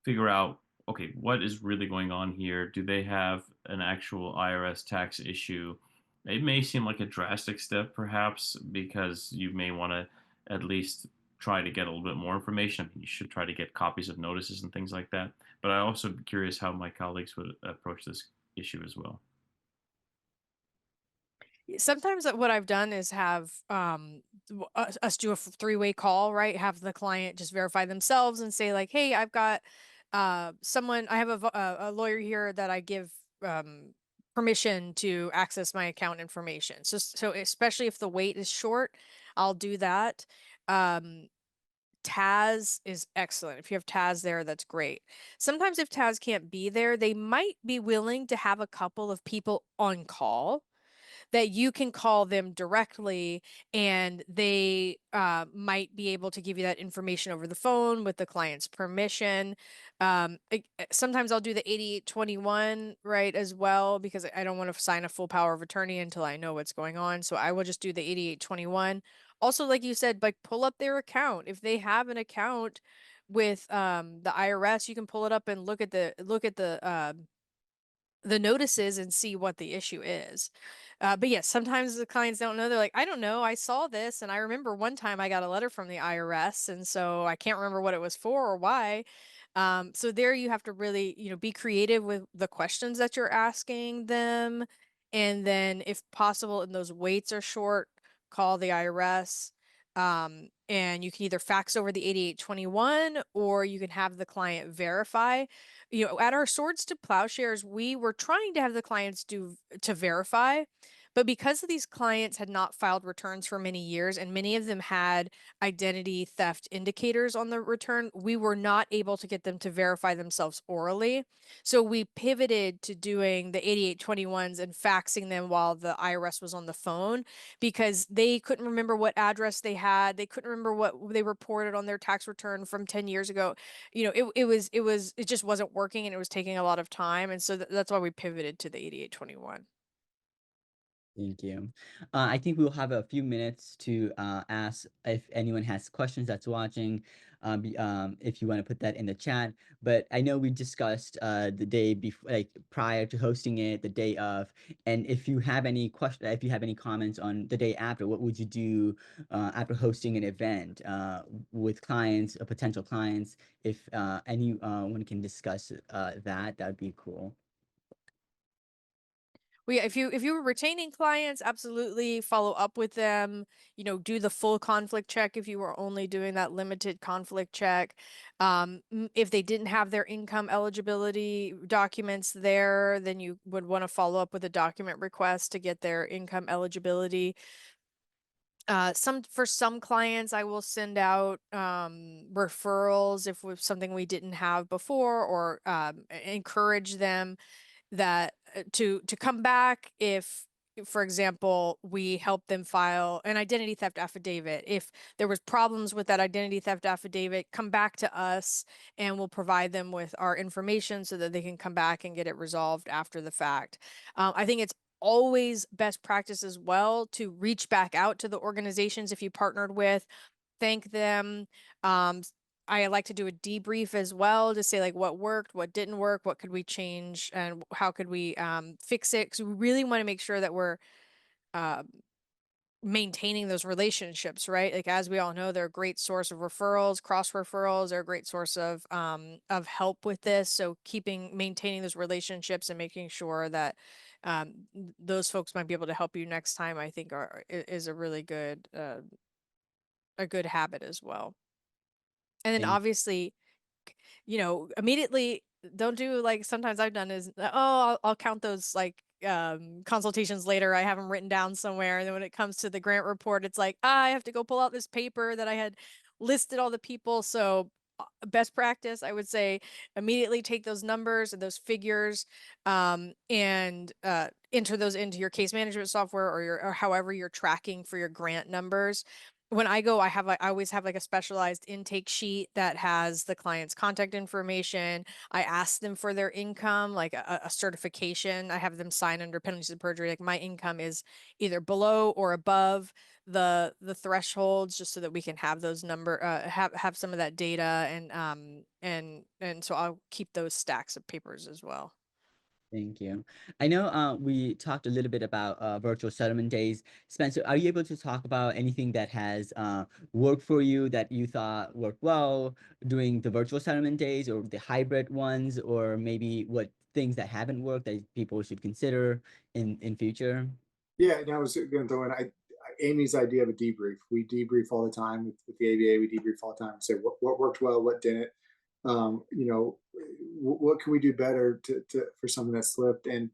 figure out, okay, what is really going on here? Do they have an actual IRS tax issue? It may seem like a drastic step, perhaps, because you may want to at least try to get a little bit more information. I mean, you should try to get copies of notices and things like that. But I also be curious how my colleagues would approach this issue as well. Sometimes what I've done is have us do a three-way call, right? Have the client just verify themselves and say like, hey, I've got someone, I have a lawyer here that I give permission to access my account information. So especially if the wait is short, I'll do that. Taz is excellent. If you have Taz there, that's great. Sometimes if Taz can't be there, they might be willing to have a couple of people on call that you can call them directly, and they might be able to give you that information over the phone with the client's permission. Sometimes I'll do the 8821, right, as well, because I don't want to sign a full power of attorney until I know what's going on. So I will just do the 8821. Also, like you said, like pull up their account. If they have an account with the IRS, you can pull it up and look at the notices and see what the issue is. But yes, sometimes the clients don't know. They're like, I don't know. I saw this, and I remember one time I got a letter from the IRS, and so I can't remember what it was for or why. So there you have to really, be creative with the questions that you're asking them. And then if possible, and those waits are short, call the IRS. And you can either fax over the 8821 or you can have the client verify. At our Swords to Plowshares, we were trying to have the clients to verify, but because these clients had not filed returns for many years and many of them had identity theft indicators on the return, we were not able to get them to verify themselves orally. So we pivoted to doing the 8821s and faxing them while the IRS was on the phone, because they couldn't remember what address they had. They couldn't remember what they reported on their tax return from 10 years ago. It just wasn't working and it was taking a lot of time. And so that's why we pivoted to the 8821. Thank you. I think we'll have a few minutes to ask if anyone has questions that's watching, if you want to put that in the chat. But I know we discussed the day before, like prior to hosting it, the day of. And if you have any if you have any comments on the day after, what would you do after hosting an event with clients or potential clients? If anyone can discuss that would be cool. Well, yeah, if you were retaining clients, absolutely follow up with them, do the full conflict check if you were only doing that limited conflict check. If they didn't have their income eligibility documents there, then you would want to follow up with a document request to get their income eligibility. For some clients, I will send out referrals if with something we didn't have before, or encourage them that to come back if, for example, we help them file an identity theft affidavit. If there was problems with that identity theft affidavit, come back to us and we'll provide them with our information so that they can come back and get it resolved after the fact. I think it's always best practice as well to reach back out to the organizations if you partnered with, thank them. I like to do a debrief as well to say like what worked, what didn't work, what could we change, and how could we fix it, because we really want to make sure that we're maintaining those relationships, right? Like, as we all know, they're a great source of referrals, cross referrals are a great source of help with this. So maintaining those relationships and making sure that those folks might be able to help you next time, I think is a really good a good habit as well. And then Thank obviously, immediately don't do like sometimes I've done is, I'll count those like consultations later. I have them written down somewhere. And then when it comes to the grant report, it's like, I have to go pull out this paper that I had listed all the people. So best practice, I would say, immediately take those numbers and those figures and enter those into your case management software, or however you're tracking for your grant numbers. When I go, I always have like a specialized intake sheet that has the client's contact information. I ask them for their income, like a certification. I have them sign under penalties of perjury, like my income is either below or above the thresholds, just so that we can have those have some of that data, and so I'll keep those stacks of papers as well. Thank you. I know we talked a little bit about virtual settlement days. Spencer, are you able to talk about anything that has worked for you that you thought worked well during the virtual settlement days, or the hybrid ones, or maybe what things that haven't worked that people should consider in future? Yeah, and I was going to throw in Amy's idea of a debrief. We debrief all the time with the ABA. We debrief all the time. Say what worked well, what didn't. What can we do better for something that slipped? And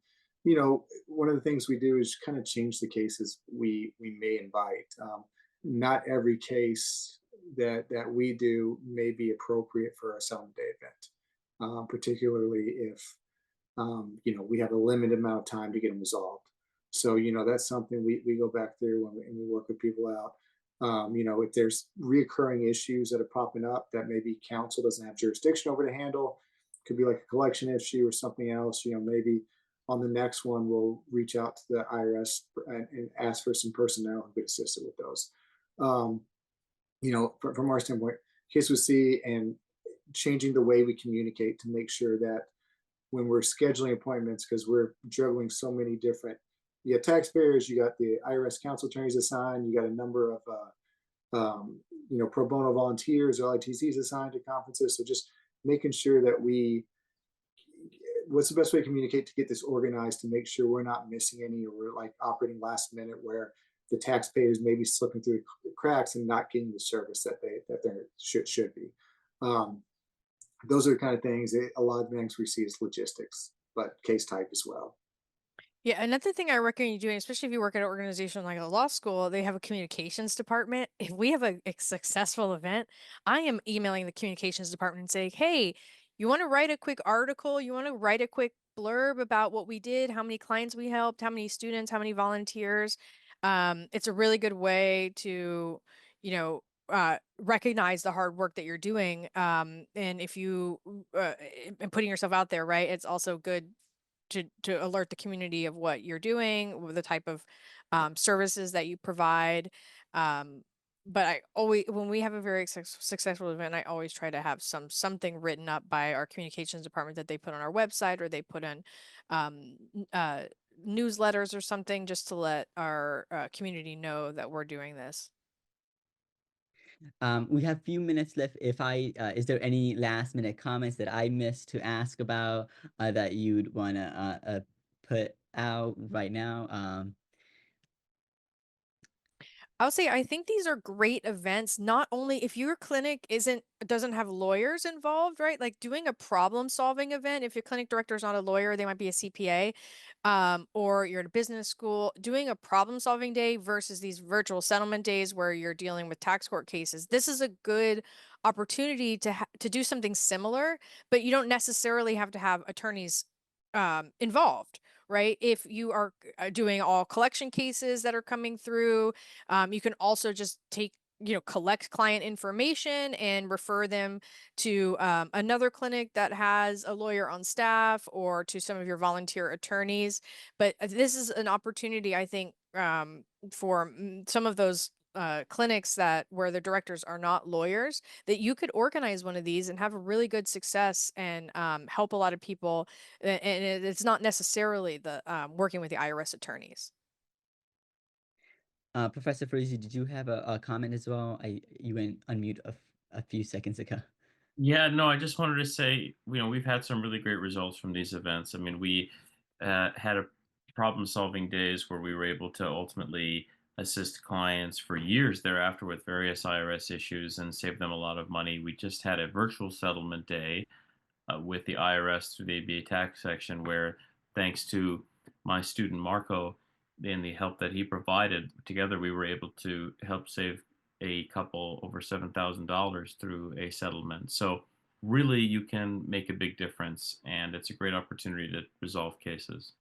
one of the things we do is kind of change the cases we may invite. Not every case that we do may be appropriate for a settlement day event, particularly if we have a limited amount of time to get them resolved. So, that's something we go back through and we work with people out. If there's reoccurring issues that are popping up that maybe counsel doesn't have jurisdiction over to handle, could be like a collection issue or something else, maybe on the next one, we'll reach out to the IRS and ask for some personnel who could assist with those. From our standpoint, case with C and changing the way we communicate to make sure that when we're scheduling appointments, because we're juggling so many different, you got taxpayers, you got the IRS counsel attorneys assigned, you got a number of pro bono volunteers or ITCs assigned to conferences. So just making sure that what's the best way to communicate to get this organized to make sure we're not missing any, or we're like operating last minute where the taxpayers may be slipping through the cracks and not getting the service that they should be. Those are the kind of things that a lot of things we see as logistics, but case type as well. Yeah, another thing I recommend you doing, especially if you work at an organization like a law school, they have a communications department. If we have a successful event, I am emailing the communications department and saying, hey, you want to write a quick article? You want to write a quick blurb about what we did, how many clients we helped, how many students, how many volunteers? It's a really good way to, recognize the hard work that you're doing. And if you, and putting yourself out there, right, it's also good to alert the community of what you're doing, the type of services that you provide. But I always, when we have a very successful event, I always try to have something written up by our communications department that they put on our website, or they put in newsletters or something, just to let our community know that we're doing this. We have a few minutes left. Is there any last minute comments that I missed to ask about that you'd want to put out right now? I would say I think these are great events. Not only if your clinic doesn't have lawyers involved, right? Like doing a problem solving event. If your clinic director is not a lawyer, they might be a CPA, or you're at a business school. Doing a problem solving day versus these virtual settlement days where you're dealing with tax court cases. This is a good opportunity to do something similar, but you don't necessarily have to have attorneys involved, right? If you are doing all collection cases that are coming through, you can also just collect client information and refer them to another clinic that has a lawyer on staff, or to some of your volunteer attorneys. But this is an opportunity, I think, for some of those clinics where the directors are not lawyers, that you could organize one of these and have a really good success, and help a lot of people. And it's not necessarily the working with the IRS attorneys. Professor Firouzi, did you have a comment as well? You went unmute a few seconds ago. Yeah, no, I just wanted to say, we've had some really great results from these events. I mean, we had a problem-solving days where we were able to ultimately assist clients for years thereafter with various IRS issues and save them a lot of money. We just had a virtual settlement day with the IRS through the ABA tax section, where thanks to my student Marco and the help that he provided, together we were able to help save a couple over $7,000 through a settlement. So really, you can make a big difference, and it's a great opportunity to resolve cases.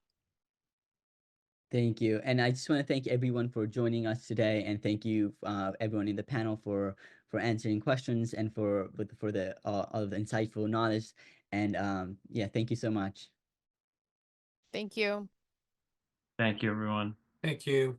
Thank you. And I just want to thank everyone for joining us today, and thank you everyone in the panel for answering questions and for the all of the insightful knowledge. And yeah, thank you so much. Thank you. Thank you, everyone. Thank you.